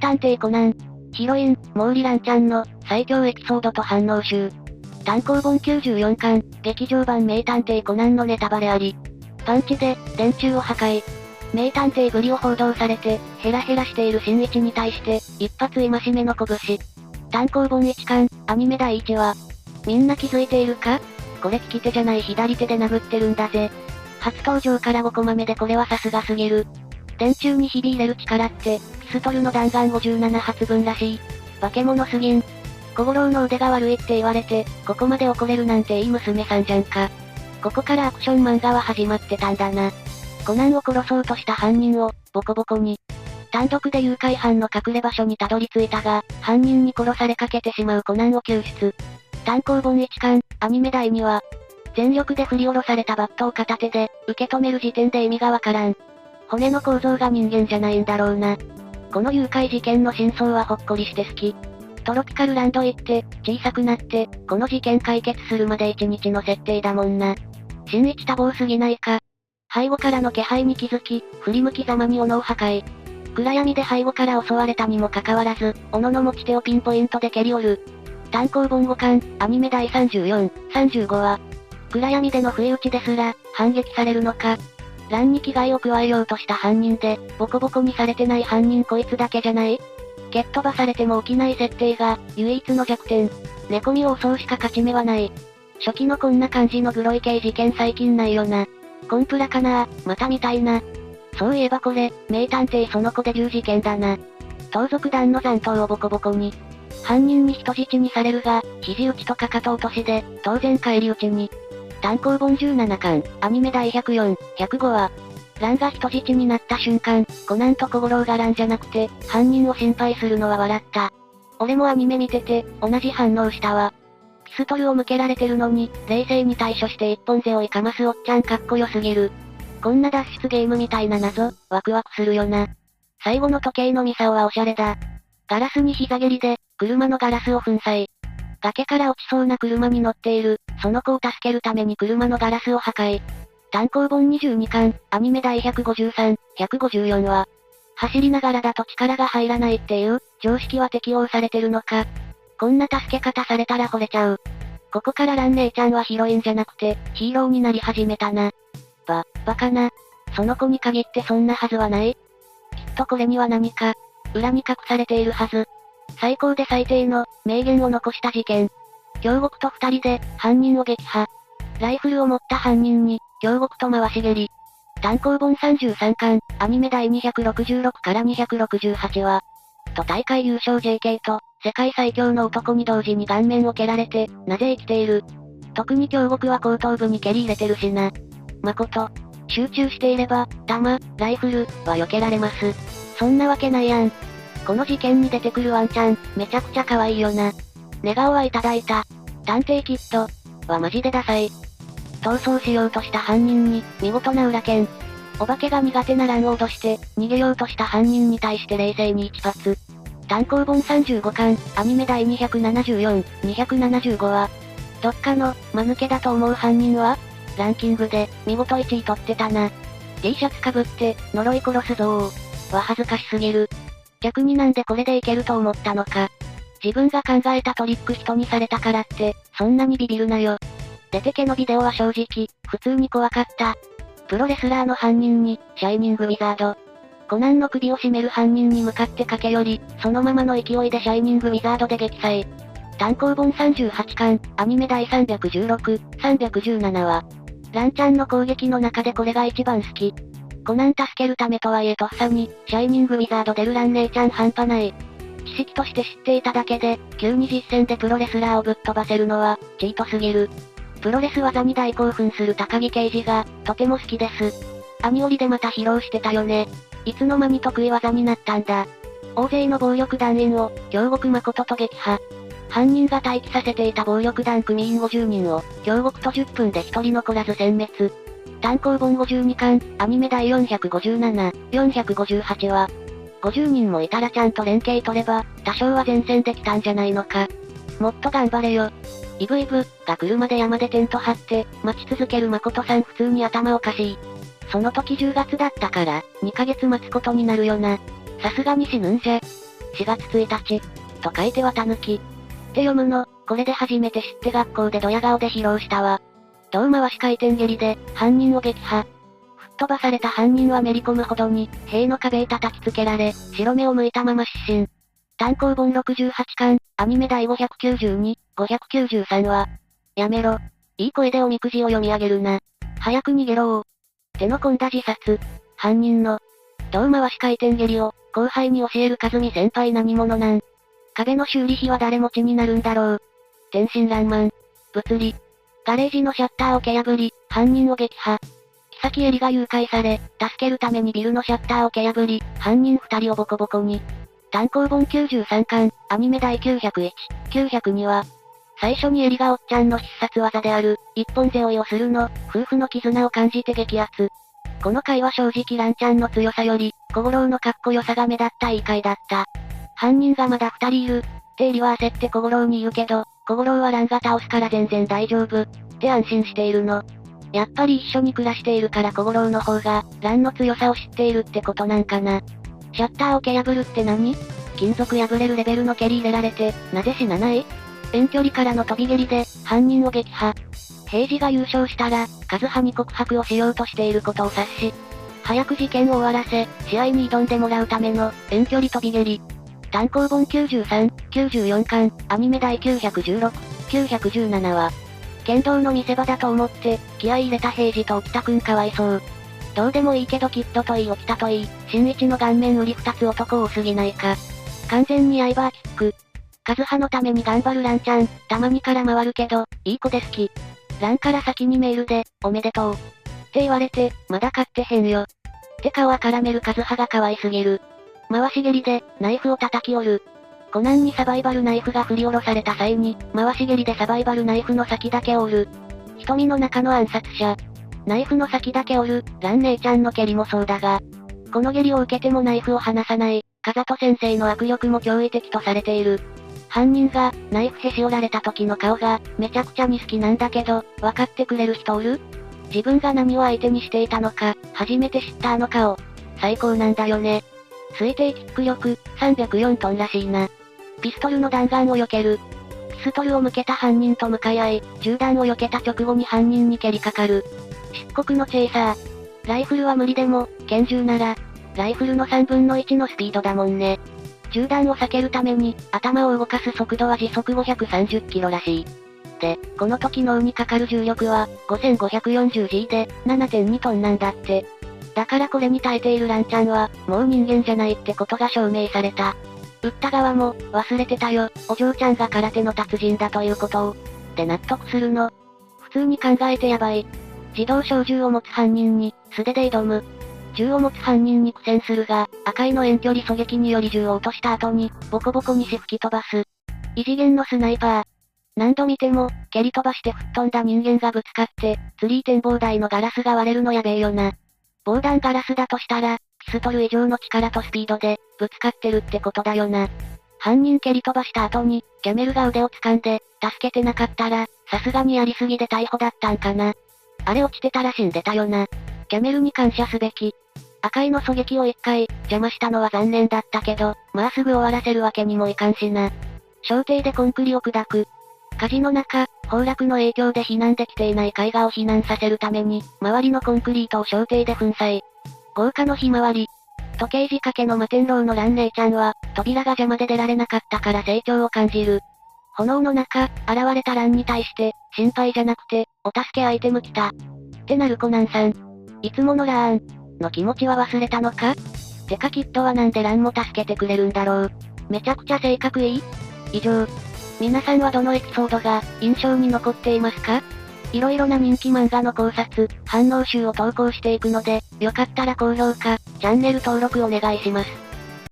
探偵コナン。ヒロイン、毛利蘭ちゃんの、最強エピソードと反応集。単行本94巻、劇場版名探偵コナンのネタバレあり。パンチで、電柱を破壊。名探偵ぶりを報道されて、ヘラヘラしている新一に対して、一発戒めの拳。単行本1巻、アニメ第1話。みんな気づいているか？これ利き手じゃない左手で殴ってるんだぜ。初登場から5コマ目でこれはさすがすぎる。電柱にひび入れる力って、ピストルの弾丸57発分らしい。化け物すぎん。小五郎の腕が悪いって言われて、ここまで怒れるなんていい娘さんじゃんか。ここからアクション漫画は始まってたんだな。コナンを殺そうとした犯人を、ボコボコに。単独で誘拐犯の隠れ場所にたどり着いたが、犯人に殺されかけてしまうコナンを救出。単行本1巻、アニメ第2話。全力で振り下ろされたバットを片手で、受け止める時点で意味がわからん。骨の構造が人間じゃないんだろうな。この誘拐事件の真相はほっこりして好き。トロピカルランド行って、小さくなって、この事件解決するまで1日の設定だもんな。新一多忙すぎないか。背後からの気配に気づき、振り向きざまに斧を破壊。暗闇で背後から襲われたにもかかわらず、斧の持ち手をピンポイントで蹴り折る。単行本5巻、アニメ第34、35話。暗闇での不意打ちですら、反撃されるのか。乱に危害を加えようとした犯人で、ボコボコにされてない犯人こいつだけじゃない？蹴っ飛ばされても起きない設定が、唯一の弱点。寝込みを襲うしか勝ち目はない。初期のこんな感じのグロい系事件最近ないよな。コンプラかなぁ、また見たいな。そういえばこれ、名探偵その子で銃事件だな。盗賊団の残党をボコボコに。犯人に人質にされるが、肘打ちとかかと落としで、当然返り討ちに。単行本17巻、アニメ第104、105話。蘭が人質になった瞬間、コナンと小五郎が蘭じゃなくて、犯人を心配するのは笑った。俺もアニメ見てて、同じ反応したわ。ピストルを向けられてるのに、冷静に対処して一本背負いかますおっちゃんかっこよすぎる。こんな脱出ゲームみたいな謎、ワクワクするよな。最後の時計のミサオはおしゃれだ。ガラスに膝蹴りで、車のガラスを粉砕。崖から落ちそうな車に乗っている、その子を助けるために車のガラスを破壊。単行本22巻、アニメ第153、154話。走りながらだと力が入らないっていう、常識は適用されてるのか。こんな助け方されたら惚れちゃう。ここから蘭姉ちゃんはヒロインじゃなくて、ヒーローになり始めたな。バカな。その子に限ってそんなはずはない？きっとこれには何か、裏に隠されているはず。最高で最低の、名言を残した事件。京極と二人で、犯人を撃破。ライフルを持った犯人に、京極と回し蹴り。単行本33巻、アニメ第266から268話。都大会優勝 JK と、世界最強の男に同時に顔面を蹴られて、なぜ生きている？特に京極は後頭部に蹴り入れてるしな。集中していれば、弾、ライフル、は避けられます。そんなわけないやん。この事件に出てくるワンちゃん、めちゃくちゃ可愛いよな。寝顔はいただいた。探偵キッド、はマジでダサい。逃走しようとした犯人に、見事な裏剣。お化けが苦手な蘭を脅して、逃げようとした犯人に対して冷静に一発。単行本35巻、アニメ第274、275話。どっかの、間抜けだと思う犯人は？ランキングで、見事1位取ってたな。T シャツかぶって、呪い殺すぞー。は恥ずかしすぎる。逆になんでこれでいけると思ったのか。自分が考えたトリック人にされたからって、そんなにビビるなよ。出てけのビデオは正直、普通に怖かった。プロレスラーの犯人に、シャイニングウィザード。コナンの首を絞める犯人に向かって駆け寄り、そのままの勢いでシャイニングウィザードで撃砕。単行本38巻、アニメ第316、317話。ランちゃんの攻撃の中でこれが一番好き。コナン助けるためとはいえとっさに、シャイニングウィザード出るラン姉ちゃん半端ない。知識として知っていただけで、急に実戦でプロレスラーをぶっ飛ばせるのは、チートすぎる。プロレス技に大興奮する高木刑事が、とても好きです。アニオリでまた披露してたよね。いつの間に得意技になったんだ。大勢の暴力団員を、京極誠と撃破。犯人が待機させていた暴力団組員50人を、京極と10分で1人残らず殲滅。単行本52巻、アニメ第457、458話。50人もいたらちゃんと連携取れば、多少は前線できたんじゃないのか。もっと頑張れよ。イブイブ、が車で山でテント張って、待ち続ける誠さん普通に頭おかしい。その時10月だったから、2ヶ月待つことになるよな。さすがに死ぬんじゃ。4月1日。と書いてはたぬき。って読むの、これで初めて知って学校でドヤ顔で披露したわ。胴回し回転蹴りで、犯人を撃破。吹っ飛ばされた犯人はめり込むほどに、塀の壁へ叩きつけられ、白目を向いたまま失神。単行本68巻、アニメ第592、593話。やめろ。いい声でおみくじを読み上げるな。早く逃げろー。手の込んだ自殺。犯人の、胴回し回転蹴りを、後輩に教える和美先輩何者なん。壁の修理費は誰持ちになるんだろう。天真爛漫。物理。ガレージのシャッターを蹴破り、犯人を撃破。木崎絵里が誘拐され、助けるためにビルのシャッターを蹴破り、犯人2人をボコボコに。単行本93巻、アニメ第901、902話。最初にエリがおっちゃんの必殺技である、一本背負いをするの、夫婦の絆を感じて激アツ。この回は正直ランちゃんの強さより、小五郎のかっこよさが目立ったいい回だった。犯人がまだ2人いる。ってエリは焦って小五郎に言うけど、小五郎はランが倒すから全然大丈夫。って安心しているの。やっぱり一緒に暮らしているから小五郎の方が、ランの強さを知っているってことなんかな。シャッターを蹴破るって何？金属破れるレベルの蹴り入れられて、なぜ死なない？遠距離からの飛び蹴りで、犯人を撃破。平次が優勝したら、和葉に告白をしようとしていることを察し、早く事件を終わらせ、試合に挑んでもらうための、遠距離飛び蹴り。単行本93、94巻、アニメ第916、917話。剣道の見せ場だと思って、気合い入れた平次と沖田くんかわいそう。どうでもいいけどきっとといい沖田といい、新一の顔面売り二つ男多すぎないか。完全にアイバーキック。和葉のために頑張るランちゃん、たまにから回るけど、いい子で好き。ランから先にメールで、おめでとう。って言われて、まだ買ってへんよ。って顔は絡める和葉が可愛すぎる。回し蹴りで、ナイフを叩き折る。コナンにサバイバルナイフが振り下ろされた際に、回し蹴りでサバイバルナイフの先だけ折る。瞳の中の暗殺者。ナイフの先だけ折る、ラン姉ちゃんの蹴りもそうだが、この蹴りを受けてもナイフを離さない、風戸先生の握力も驚異的とされている。犯人が、ナイフへし折られた時の顔が、めちゃくちゃに好きなんだけど、分かってくれる人おる？自分が何を相手にしていたのか、初めて知ったあの顔。最高なんだよね。推定キック力、304トンらしいな。ピストルの弾丸を避ける。ピストルを向けた犯人と向かい合い、銃弾を避けた直後に犯人に蹴りかかる。漆黒のチェイサー。ライフルは無理でも、拳銃なら、ライフルの3分の1のスピードだもんね。銃弾を避けるために、頭を動かす速度は時速530キロらしい。で、この時脳にかかる重力は、5540G で、7.2 トンなんだって。だからこれに耐えているランちゃんは、もう人間じゃないってことが証明された。撃った側も、忘れてたよ、お嬢ちゃんが空手の達人だということを。って納得するの。普通に考えてやばい。自動小銃を持つ犯人に、素手で挑む。銃を持つ犯人に苦戦するが、赤いの遠距離狙撃により銃を落とした後に、ボコボコにし吹き飛ばす。異次元のスナイパー。何度見ても、蹴り飛ばして吹っ飛んだ人間がぶつかって、ツリー展望台のガラスが割れるのやべえよな。防弾ガラスだとしたら、ピストル以上の力とスピードで、ぶつかってるってことだよな。犯人蹴り飛ばした後に、キャメルが腕を掴んで、助けてなかったら、さすがにやりすぎで逮捕だったんかな。あれ落ちてたら死んでたよな。キャメルに感謝すべき。赤いの狙撃を一回、邪魔したのは残念だったけど、まあすぐ終わらせるわけにもいかんしな。小艇でコンクリを砕く。火事の中、崩落の影響で避難できていない絵画を避難させるために、周りのコンクリートを小艇で粉砕。豪華のひまわり。時計仕掛けの摩天楼の蘭姉ちゃんは、扉が邪魔で出られなかったから成長を感じる。炎の中、現れた蘭に対して、心配じゃなくて、お助けアイテム来た。ってなるコナンさん。いつものラーンの気持ちは忘れたのか？てかキッドはなんで蘭も助けてくれるんだろう。めちゃくちゃ性格いい？以上。皆さんはどのエピソードが印象に残っていますか？いろいろな人気漫画の考察、反応集を投稿していくので、よかったら高評価、チャンネル登録お願いします。